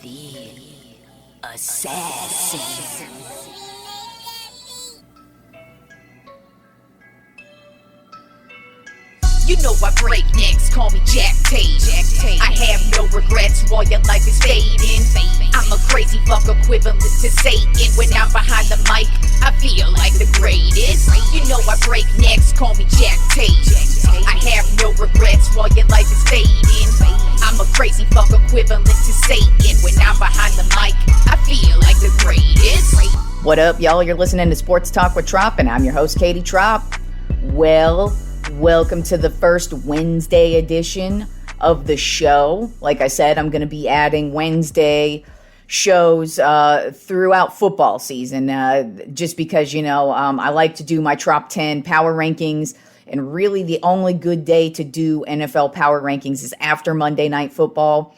The Assassin. You know I break necks, call me Jack Tate. I have no regrets while your life is fading. I'm a crazy fuck equivalent to Satan. When I'm behind the mic, I feel like the greatest. You know I break necks, call me Jack Tate. I have no regrets while your life is fading. I'm a crazy fuck equivalent to Satan. When I'm behind the mic, I feel like the greatest. What up, y'all? You're listening to Sports Talk with Tropp, and I'm your host, Katie Tropp. Well, welcome to the first Wednesday edition of the show. Like I said, I'm going to be adding Wednesday shows throughout football season, just because, I like to do my Trop 10 power rankings, and really the only good day to do NFL power rankings is after Monday Night Football.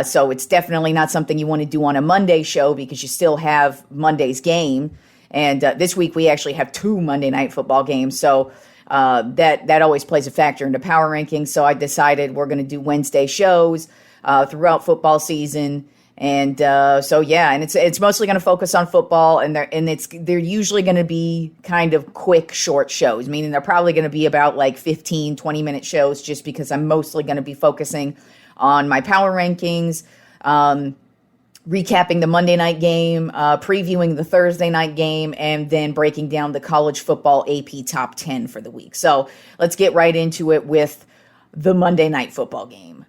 So it's definitely not something you want to do on a Monday show because you still have Monday's game. And this week we actually have two Monday Night Football games. So that always plays a factor into power rankings. So I decided we're going to do Wednesday shows throughout football season. And and it's mostly going to focus on football, and they're usually going to be kind of quick, short shows, meaning they're probably going to be about like 15, 20-minute shows, just because I'm mostly going to be focusing on my power rankings, recapping the Monday night game, previewing the Thursday night game, and then breaking down the college football AP top 10 for the week. So let's get right into it with the Monday night football game.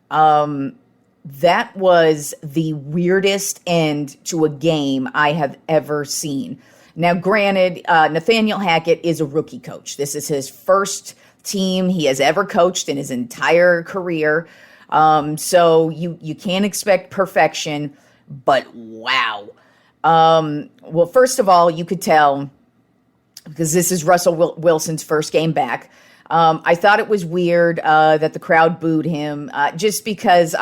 That was the weirdest end to a game I have ever seen. Now, granted, Nathaniel Hackett is a rookie coach. This is his first team he has ever coached in his entire career. So you can't expect perfection, but wow. Well, first of all, you could tell, because this is Russell Wilson's first game back, I thought it was weird that the crowd booed him, just because,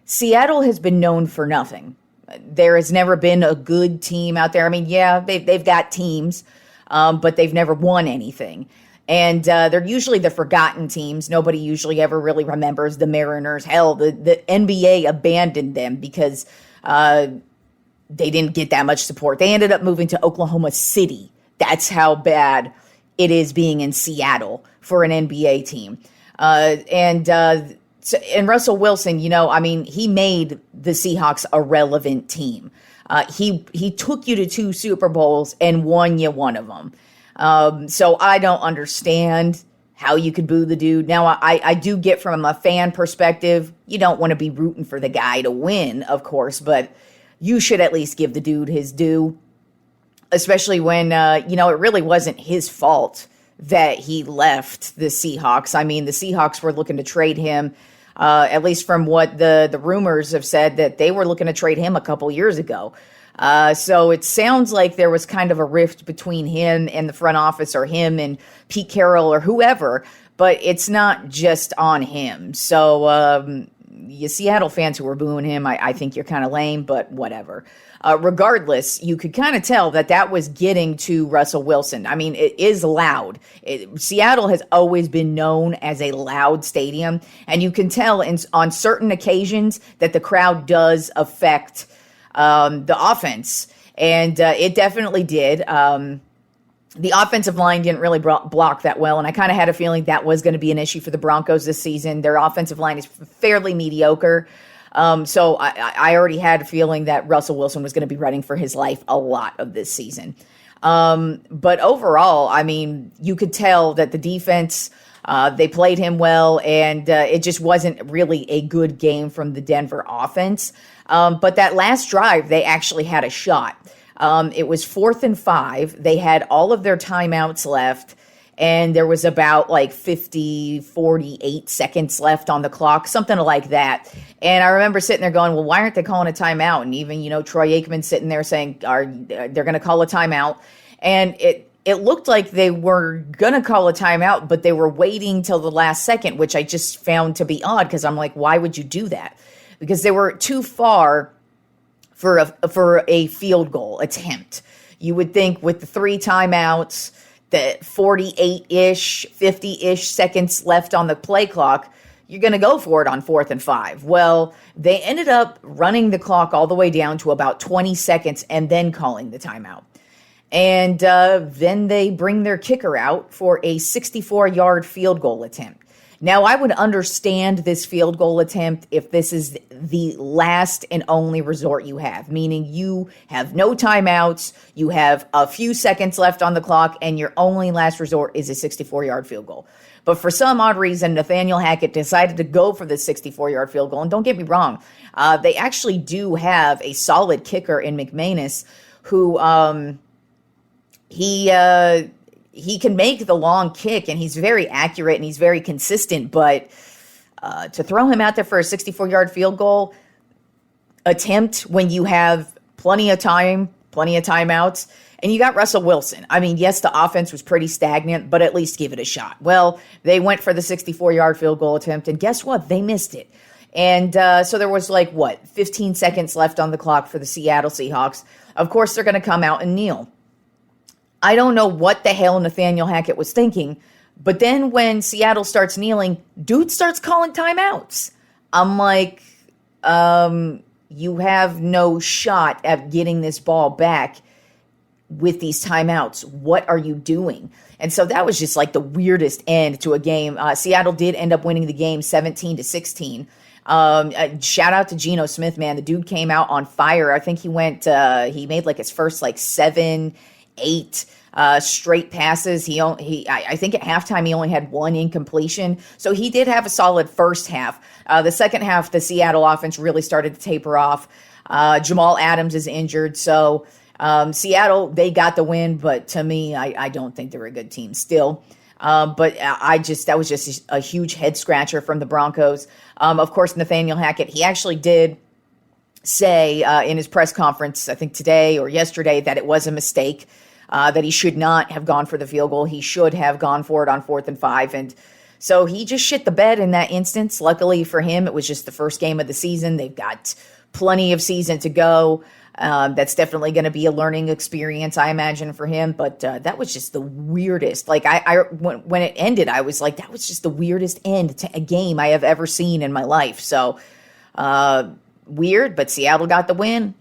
Seattle has been known for nothing. There has never been a good team out there. They've got teams, but they've never won anything. And they're usually the forgotten teams. Nobody usually ever really remembers the Mariners. Hell, the NBA abandoned them because they didn't get that much support. They ended up moving to Oklahoma City. That's how bad it is being in Seattle for an NBA team. And Russell Wilson, he made the Seahawks a relevant team. He took you to 2 Super Bowls and won you one of them. So I don't understand how you could boo the dude. Now, I do get from a fan perspective, you don't want to be rooting for the guy to win, of course, but you should at least give the dude his due, especially when, it really wasn't his fault that he left the Seahawks. The Seahawks were looking to trade him, at least from what the rumors have said, that they were looking to trade him a couple years ago. So it sounds like there was kind of a rift between him and the front office, or him and Pete Carroll, or whoever, but it's not just on him. So you Seattle fans who were booing him, I think you're kind of lame, but whatever. Regardless, you could kind of tell that was getting to Russell Wilson. It is loud. Seattle has always been known as a loud stadium, and you can tell on certain occasions that the crowd does affect the offense, and it definitely did. The offensive line didn't really block that well, and I kind of had a feeling that was going to be an issue for the Broncos this season. Their offensive line is fairly mediocre. So I already had a feeling that Russell Wilson was going to be running for his life a lot of this season. But overall, you could tell that the defense, they played him well, and it just wasn't really a good game from the Denver offense. But that last drive, they actually had a shot. It was 4th and 5. They had all of their timeouts left, and there was about 48 seconds left on the clock, something like that. And I remember sitting there going, well, why aren't they calling a timeout? And even, Troy Aikman sitting there saying, they're going to call a timeout. And it looked like they were going to call a timeout, but they were waiting till the last second, which I just found to be odd, because I'm like, why would you do that? Because they were too far for a field goal attempt. You would think with the 3 timeouts, the 48-ish, 50-ish seconds left on the play clock, you're going to go for it on 4th and 5. Well, they ended up running the clock all the way down to about 20 seconds and then calling the timeout. And then they bring their kicker out for a 64-yard field goal attempt. Now, I would understand this field goal attempt if this is the last and only resort you have, meaning you have no timeouts, you have a few seconds left on the clock, and your only last resort is a 64-yard field goal. But for some odd reason, Nathaniel Hackett decided to go for the 64-yard field goal. And don't get me wrong, they actually do have a solid kicker in McManus who he can make the long kick, and he's very accurate and he's very consistent. But to throw him out there for a 64-yard field goal attempt when you have plenty of time, plenty of timeouts, and you got Russell Wilson. I mean, yes, the offense was pretty stagnant, but at least give it a shot. Well, they went for the 64-yard field goal attempt, and guess what? They missed it. And so there was 15 seconds left on the clock for the Seattle Seahawks. Of course, they're going to come out and kneel. I don't know what the hell Nathaniel Hackett was thinking, but then when Seattle starts kneeling, dude starts calling timeouts. I'm like, you have no shot at getting this ball back with these timeouts. What are you doing? And so that was just the weirdest end to a game. Seattle did end up winning the game 17-16. Shout out to Geno Smith, man. The dude came out on fire. I think he made his first 7-8 straight passes. I think at halftime he only had one incompletion. So he did have a solid first half. The second half, the Seattle offense really started to taper off. Jamal Adams is injured. So Seattle, they got the win, but to me, I don't think they're a good team still. But that was just a huge head scratcher from the Broncos. Of course, Nathaniel Hackett, he actually did say in his press conference, I think today or yesterday, that it was a mistake. That he should not have gone for the field goal. He should have gone for it on 4th and 5. And so he just shit the bed in that instance. Luckily for him, it was just the first game of the season. They've got plenty of season to go. That's definitely going to be a learning experience, I imagine, for him. But that was just the weirdest. When it ended, I was like, that was just the weirdest end to a game I have ever seen in my life. So weird, but Seattle got the win.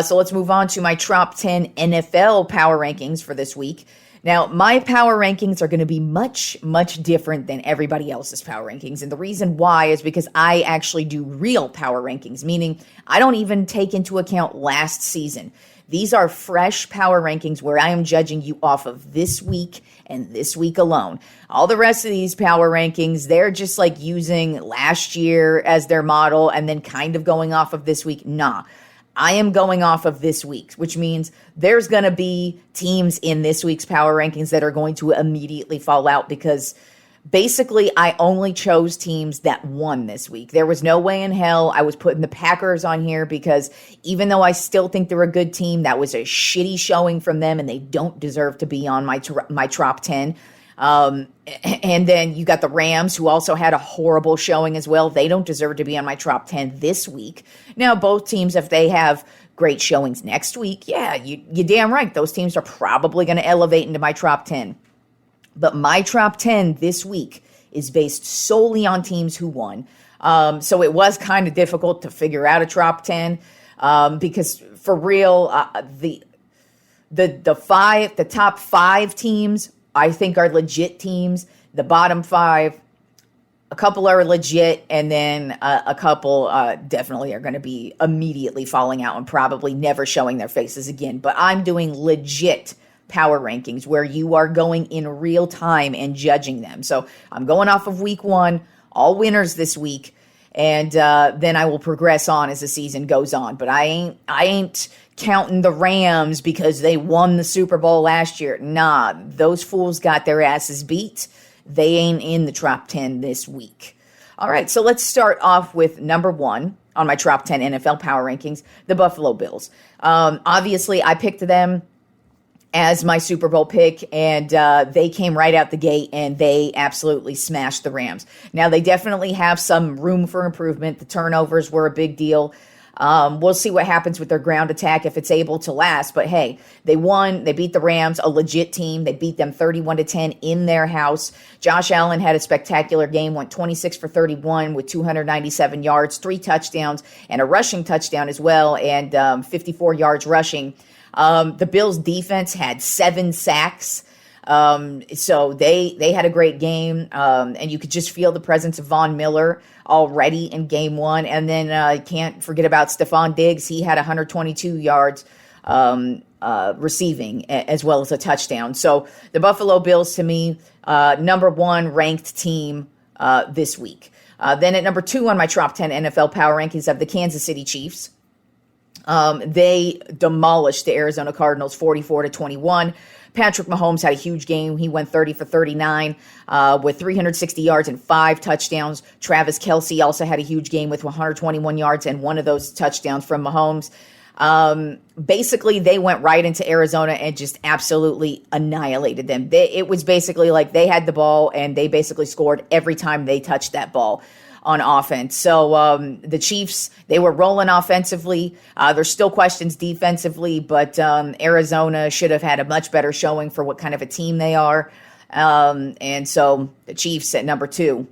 So let's move on to my top 10 NFL power rankings for this week. Now, my power rankings are going to be much, much different than everybody else's power rankings. And the reason why is because I actually do real power rankings, meaning I don't even take into account last season. These are fresh power rankings where I am judging you off of this week and this week alone. All the rest of these power rankings, they're just using last year as their model and then kind of going off of this week. Nah. I am going off of this week, which means there's going to be teams in this week's power rankings that are going to immediately fall out because basically I only chose teams that won this week. There was no way in hell I was putting the Packers on here because even though I still think they're a good team, that was a shitty showing from them and they don't deserve to be on my top 10. And then you got the Rams, who also had a horrible showing as well. They don't deserve to be on my top 10 this week. Now, both teams, if they have great showings next week, yeah, you're damn right. Those teams are probably going to elevate into my top 10. But my top 10 this week is based solely on teams who won. So it was kind of difficult to figure out a top 10 because for real, the top 5 teams I think are legit teams. The bottom 5, a couple are legit, and then a couple definitely are going to be immediately falling out and probably never showing their faces again. But I'm doing legit power rankings where you are going in real time and judging them. So I'm going off of week 1, all winners this week, and then I will progress on as the season goes on. But I ain't counting the Rams because they won the Super Bowl last year. Nah, those fools got their asses beat. They ain't in the top 10 this week. All right, so let's start off with number 1 on my top 10 NFL power rankings, the Buffalo Bills. Obviously, I picked them as my Super Bowl pick, and they came right out the gate, and they absolutely smashed the Rams. Now, they definitely have some room for improvement. The turnovers were a big deal. We'll see what happens with their ground attack if it's able to last. But hey, they won. They beat the Rams, a legit team. They beat them 31-10 in their house. Josh Allen had a spectacular game, went 26 for 31 with 297 yards, 3 touchdowns, and a rushing touchdown as well, and 54 yards rushing. The Bills' defense had 7 sacks. So they had a great game, and you could just feel the presence of Von Miller already in game 1. And then can't forget about Stephon Diggs. He had 122 yards receiving as well as a touchdown. So the Buffalo Bills, to me, number 1 ranked team this week. Then at number 2 on my top 10 NFL power rankings of the Kansas City Chiefs. They demolished the Arizona Cardinals 44-21. Patrick Mahomes had a huge game. He went 30 for 39 with 360 yards and 5 touchdowns. Travis Kelce also had a huge game with 121 yards and one of those touchdowns from Mahomes. Basically, they went right into Arizona and just absolutely annihilated them. It was basically like they had the ball and they basically scored every time they touched that ball on offense. So the Chiefs, they were rolling offensively. There's still questions defensively, but Arizona should have had a much better showing for what kind of a team they are. And so the Chiefs at number 2.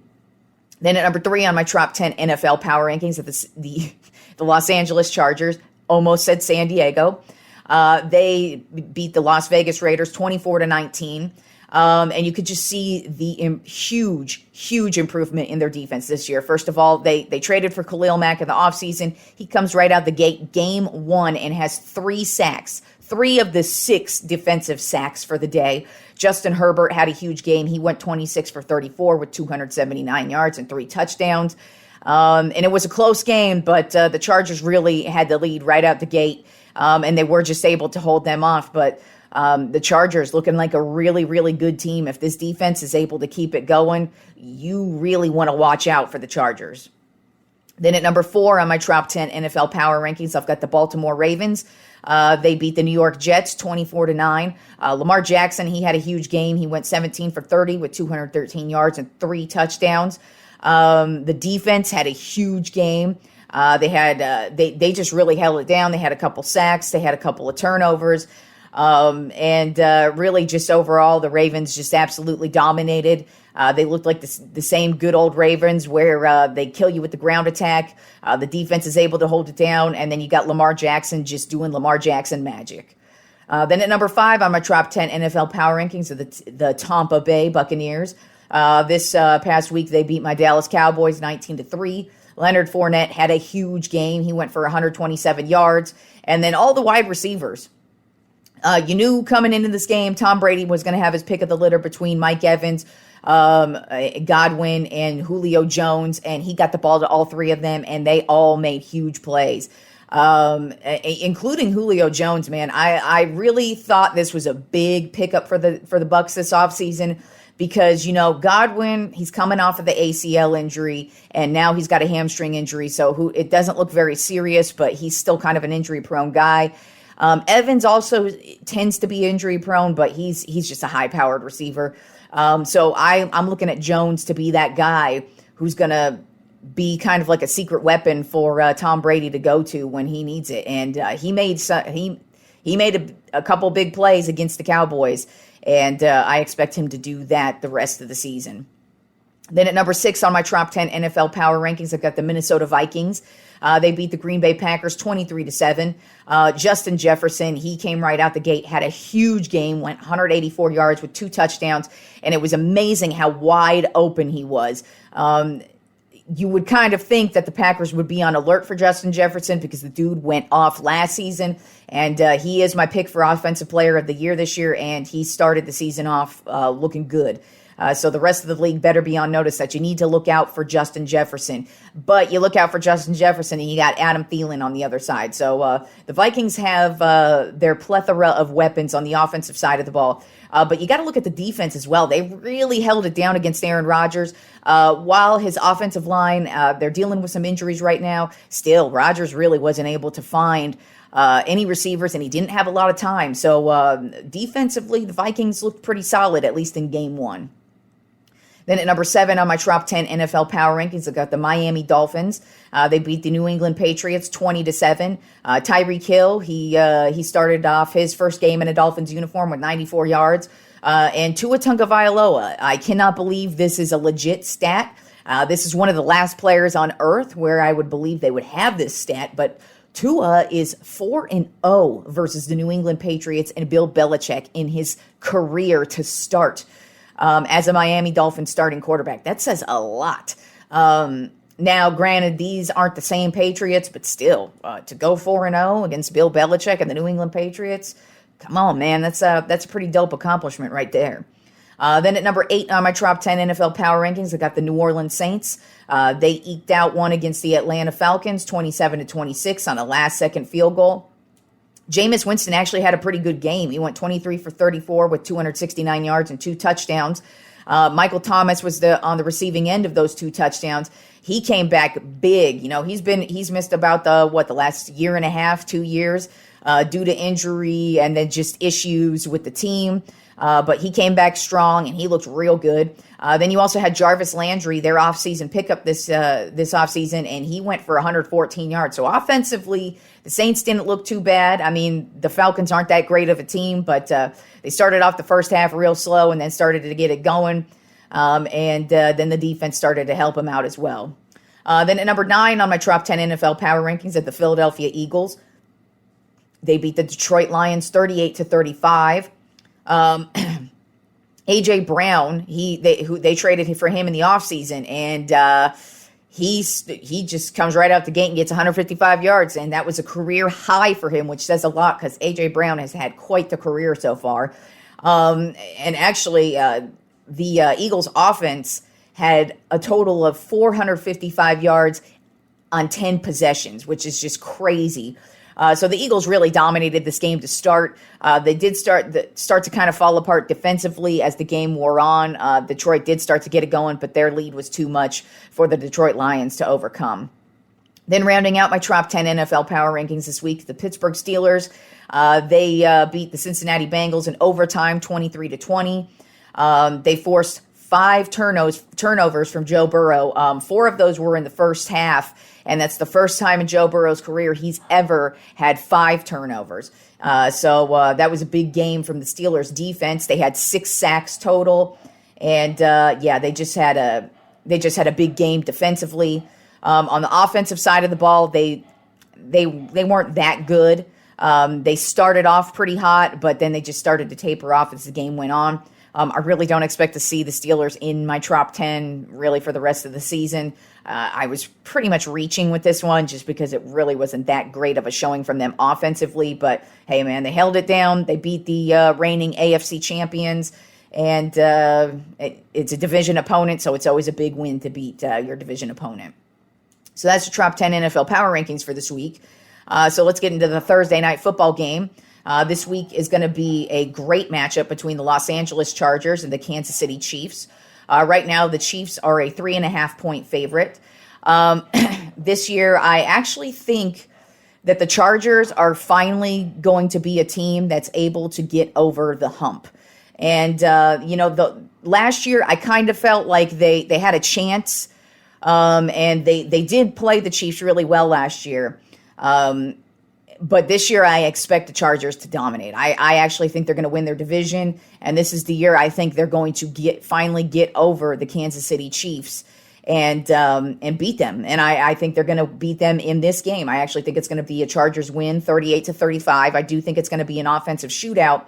Then at number 3 on my top 10 NFL power rankings of the Los Angeles Chargers, almost said San Diego. They beat the Las Vegas Raiders 24-19. And you could just see the huge improvement in their defense this year. First of all, they traded for Khalil Mack in the offseason. He comes right out the gate, game 1, and has 3 sacks, 3 of the 6 defensive sacks for the day. Justin Herbert had a huge game. He went 26 for 34 with 279 yards and 3 touchdowns. And it was a close game, but the Chargers really had the lead right out the gate, and they were just able to hold them off. But the Chargers looking like a really good team. If this defense is able to keep it going, you really want to watch out for the Chargers. Then at number 4 on my top 10 NFL power rankings, I've got the Baltimore Ravens. They beat the New York Jets 24-9. Lamar Jackson, he had a huge game. He went 17 for 30 with 213 yards and 3 touchdowns. The defense had a huge game. They just really held it down. They had a couple sacks. They had a couple of turnovers. And really just overall, the Ravens just absolutely dominated. They looked like the same good old Ravens where they kill you with the ground attack. The defense is able to hold it down, and then you got Lamar Jackson just doing Lamar Jackson magic. Then at number 5 on my top 10 NFL power rankings are the Tampa Bay Buccaneers. This past week, they beat my Dallas Cowboys 19-3. Leonard Fournette had a huge game. He went for 127 yards. And then all the wide receivers. You knew coming into this game, Tom Brady was going to have his pick of the litter between Mike Evans, Godwin, and Julio Jones, and he got the ball to all 3 of them, and they all made huge plays, including Julio Jones. Man, I really thought this was a big pickup for the Bucs this offseason because, Godwin, he's coming off of the ACL injury, and now he's got a hamstring injury, so it doesn't look very serious, but he's still kind of an injury-prone guy. Evans also tends to be injury prone, but he's just a high powered receiver. So I'm looking at Jones to be that guy who's going to be kind of like a secret weapon for Tom Brady to go to when he needs it. And he made a couple big plays against the Cowboys, and I expect him to do that the rest of the season. Then at number 6 on my top 10 NFL power rankings, I've got the Minnesota Vikings. They beat the Green Bay Packers 23-7. Justin Jefferson, he came right out the gate, had a huge game, went 184 yards with 2 touchdowns, and it was amazing how wide open he was. You would kind of think that the Packers would be on alert for Justin Jefferson because the dude went off last season, and he is my pick for Offensive Player of the Year this year, and he started the season off looking good. So the rest of the league better be on notice that you need to look out for Justin Jefferson. But you look out for Justin Jefferson and you got Adam Thielen on the other side. So the Vikings have their plethora of weapons on the offensive side of the ball. But you got to look at the defense as well. They really held it down against Aaron Rodgers. While his offensive line, they're dealing with some injuries right now, still Rodgers really wasn't able to find any receivers, and he didn't have a lot of time. So defensively, the Vikings looked pretty solid, at least in game 1. Then at number 7 on my Trop 10 NFL Power Rankings, I got the Miami Dolphins. They beat the New England Patriots 20-7. Tyreek Hill, he started off his first game in a Dolphins uniform with 94 yards. And Tua Tagovailoa, I cannot believe this is a legit stat. This is one of the last players on earth where I would believe they would have this stat, but Tua is 4-0 versus the New England Patriots and Bill Belichick in his career to start as a Miami Dolphins starting quarterback. That says a lot. Now, granted, these aren't the same Patriots, but still, to go 4-0 against Bill Belichick and the New England Patriots, come on, man, that's a pretty dope accomplishment right there. Then at number 8 on my Trop 10 NFL Power Rankings, I got the New Orleans Saints. They eked out one against the Atlanta Falcons, 27-26 on a last-second field goal. Jameis Winston actually had a pretty good game. He went 23 for 34 with 269 yards and 2 touchdowns. Michael Thomas was on the receiving end of those 2 touchdowns. He came back big. You know, he's missed about the last year and a half, 2 years, due to injury and then just issues with the team. But he came back strong and he looked real good. Then you also had Jarvis Landry, their offseason pickup this offseason, and he went for 114 yards. So offensively, the Saints didn't look too bad. I mean, the Falcons aren't that great of a team, but they started off the first half real slow and then started to get it going. And then the defense started to help them out as well. Then at number 9 on my Trop 10 NFL Power Rankings at the Philadelphia Eagles. They beat the Detroit Lions 38-35. AJ Brown, they traded for him in the offseason, and he just comes right out the gate and gets 155 yards, and that was a career high for him, which says a lot because AJ Brown has had quite the career so far. And actually, the Eagles offense had a total of 455 yards on 10 possessions, which is just crazy. So the Eagles really dominated this game to start. They did start to kind of fall apart defensively as the game wore on. Detroit did start to get it going, but their lead was too much for the Detroit Lions to overcome. Then rounding out my Trop 10 NFL Power Rankings this week, the Pittsburgh Steelers. They beat the Cincinnati Bengals in overtime 23-20. They forced 5 turnovers from Joe Burrow. 4 of those were in the first half, and that's the first time in Joe Burrow's career he's ever had 5 turnovers. So that was a big game from the Steelers' defense. They had 6 sacks total, and they just had a big game defensively. On the offensive side of the ball, they weren't that good. They started off pretty hot, but then they just started to taper off as the game went on. I really don't expect to see the Steelers in my Trop 10 really for the rest of the season. I was pretty much reaching with this one just because it really wasn't that great of a showing from them offensively. But, hey, man, they held it down. They beat the reigning AFC champions. And it's a division opponent, so it's always a big win to beat your division opponent. So that's the Trop 10 NFL Power Rankings for this week. So let's get into the Thursday night football game. This week is going to be a great matchup between the Los Angeles Chargers and the Kansas City Chiefs. Right now, the Chiefs are a 3.5-point favorite. This year, I actually think that the Chargers are finally going to be a team that's able to get over the hump. And, the last year, I kind of felt like they had a chance, and they did play the Chiefs really well last year. But this year, I expect the Chargers to dominate. I actually think they're going to win their division, and this is the year I think they're going to finally get over the Kansas City Chiefs and beat them. And I think they're going to beat them in this game. I actually think it's going to be a Chargers win, 38-35. I do think it's going to be an offensive shootout.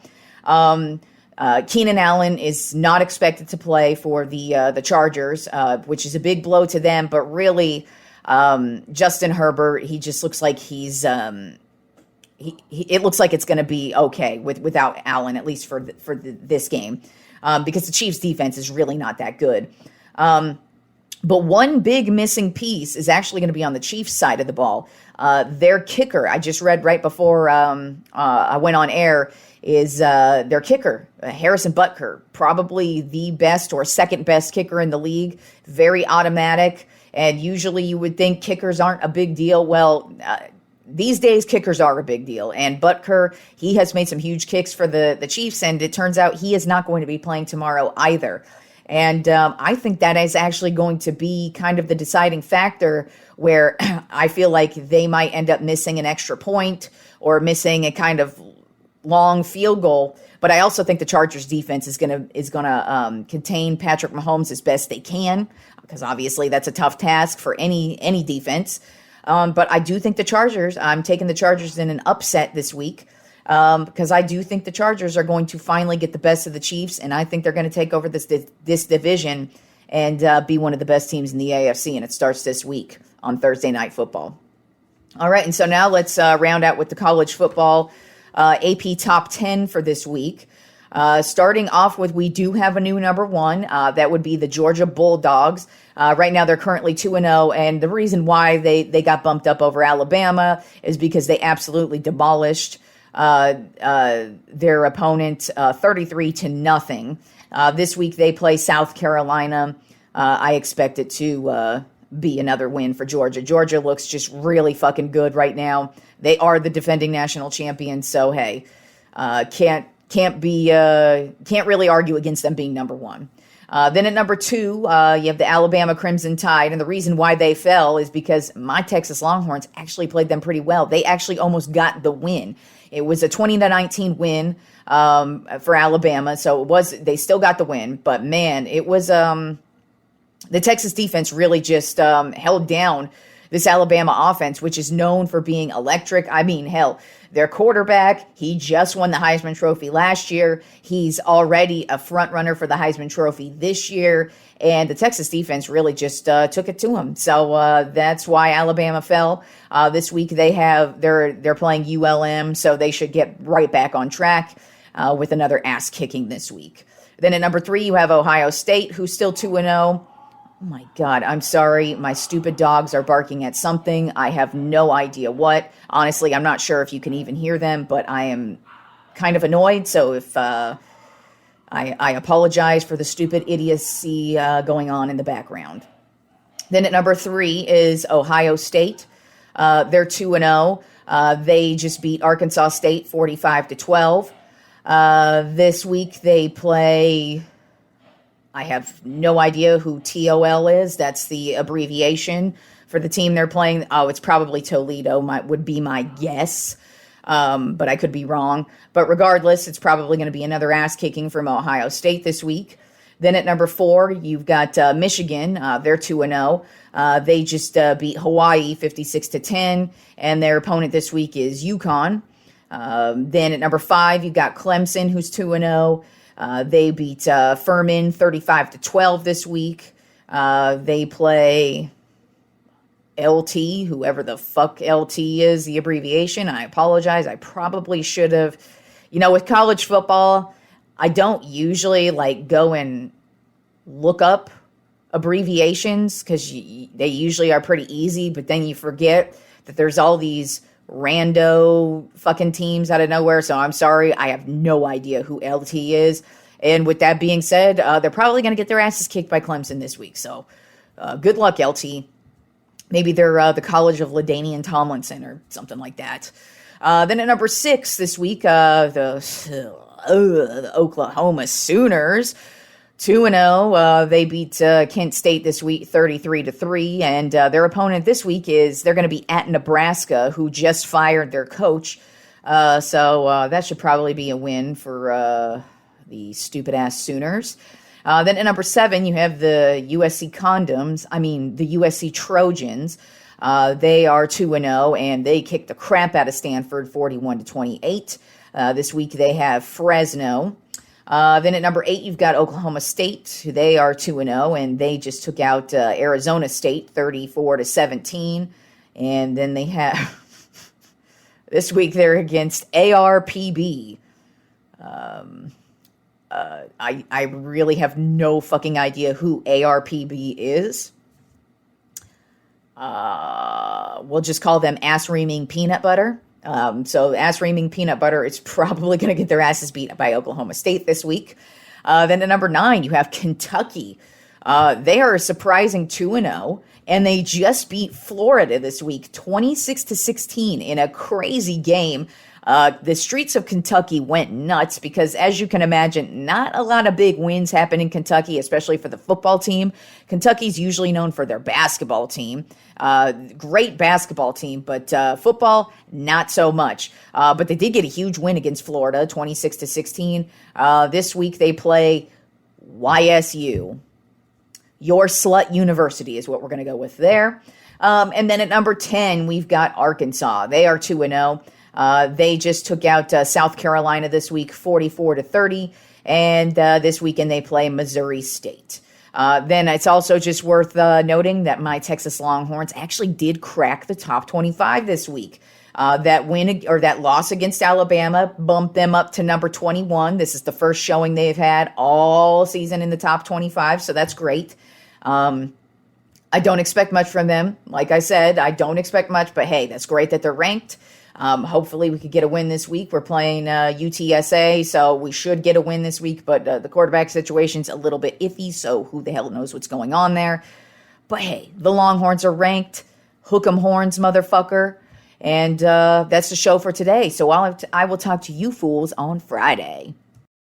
Keenan Allen is not expected to play for the Chargers, which is a big blow to them. But really, Justin Herbert, he just looks like he's. It looks like it's going to be okay without Allen, at least for this game, because the Chiefs' defense is really not that good. But one big missing piece is actually going to be on the Chiefs' side of the ball. Their kicker, I just read right before I went on air, is their kicker, Harrison Butker, probably the best or second best kicker in the league, very automatic, and usually you would think kickers aren't a big deal. Well, these days, kickers are a big deal, and Butker, he has made some huge kicks for the Chiefs, and it turns out he is not going to be playing tomorrow either. And I think that is actually going to be kind of the deciding factor where I feel like they might end up missing an extra point or missing a kind of long field goal. But I also think the Chargers defense is gonna contain Patrick Mahomes as best they can, because obviously that's a tough task for any defense. But I do think I'm taking the Chargers in an upset this week, because I do think the Chargers are going to finally get the best of the Chiefs, and I think they're going to take over this division and be one of the best teams in the AFC, and it starts this week on Thursday Night Football. All right, and so now let's round out with the college football AP Top 10 for this week. Starting off with, we do have a new number one. That would be the Georgia Bulldogs. Right now, they're currently 2-0, and the reason why they got bumped up over Alabama is because they absolutely demolished their opponent 33-0. This week, they play South Carolina. I expect it to be another win for Georgia. Georgia looks just really fucking good right now. They are the defending national champions, so hey, can't really argue against them being number one. Then at number two, you have the Alabama Crimson Tide, and the reason why they fell is because my Texas Longhorns actually played them pretty well. They actually almost got the win. It was a 20-19 win for Alabama, so they still got the win, but man, it was the Texas defense really just held down this Alabama offense, which is known for being electric. I mean, hell, their quarterback, he just won the Heisman Trophy last year. He's already a front runner for the Heisman Trophy this year, and the Texas defense really just took it to him. So that's why Alabama fell. This week they're playing ULM, so they should get right back on track with another ass kicking this week. Then at number three, you have Ohio State, who's still 2-0. Oh my God, I'm sorry. My stupid dogs are barking at something. I have no idea what. Honestly, I'm not sure if you can even hear them, but I am kind of annoyed. So if I apologize for the stupid idiocy going on in the background. Then at number three is Ohio State. They're 2-0. They just beat Arkansas State 45-12. This week they play... I have no idea who TOL is. That's the abbreviation for the team they're playing. Oh, it's probably Toledo, would be my guess, but I could be wrong. But regardless, it's probably going to be another ass kicking from Ohio State this week. Then at number four, you've got Michigan. They're 2-0. They just beat Hawaii 56-10, and their opponent this week is UConn. Then at number five, you've got Clemson, who's 2-0. They beat Furman 35-12 this week. They play LT, whoever the fuck LT is, the abbreviation. I apologize. I probably should have. With college football, I don't usually go and look up abbreviations because they usually are pretty easy, but then you forget that there's all these rando fucking teams out of nowhere. So I'm sorry, I have no idea who LT is. And with that being said, they're probably going to get their asses kicked by Clemson this week. So good luck, LT. Maybe they're the College of LaDainian Tomlinson or something like that. Then at number six this week, the Oklahoma Sooners, 2-0. They beat Kent State this week 33-3, and their opponent this week they're going to be at Nebraska, who just fired their coach. So that should probably be a win for the stupid-ass Sooners. Then at number seven, you have the USC the USC Trojans. They are 2-0, and they kicked the crap out of Stanford 41-28. This week they have Fresno. Then at number 8, you've got Oklahoma State. They are 2-0, and they just took out Arizona State 34-17. And then they have this week they're against ARPB. I really have no fucking idea who ARPB is. We'll just call them ass-reaming peanut butter. So ass-reaming peanut butter is probably going to get their asses beat by Oklahoma State this week. Then at number 9, you have Kentucky. They are a surprising 2-0, and they just beat Florida this week, 26-16 in a crazy game. The streets of Kentucky went nuts because, as you can imagine, not a lot of big wins happen in Kentucky, especially for the football team. Kentucky's usually known for their basketball team. Great basketball team, but football, not so much. But they did get a huge win against Florida, 26-16. This week they play YSU. Your Slut University is what we're going to go with there. And then at number 10, we've got Arkansas. They are 2-0. They just took out South Carolina this week, 44-30, and this weekend they play Missouri State. Then it's also just worth noting that my Texas Longhorns actually did crack the top 25 this week. That win or that loss against Alabama bumped them up to number 21. This is the first showing they've had all season in the top 25, so that's great. I don't expect much from them. Like I said, I don't expect much, but hey, that's great that they're ranked. Hopefully we could get a win this week. We're playing UTSA, so we should get a win this week, but the quarterback situation's a little bit iffy, so who the hell knows what's going on there. But hey, the Longhorns are ranked. Hook 'em horns, motherfucker. And that's the show for today. So I will talk to you fools on Friday.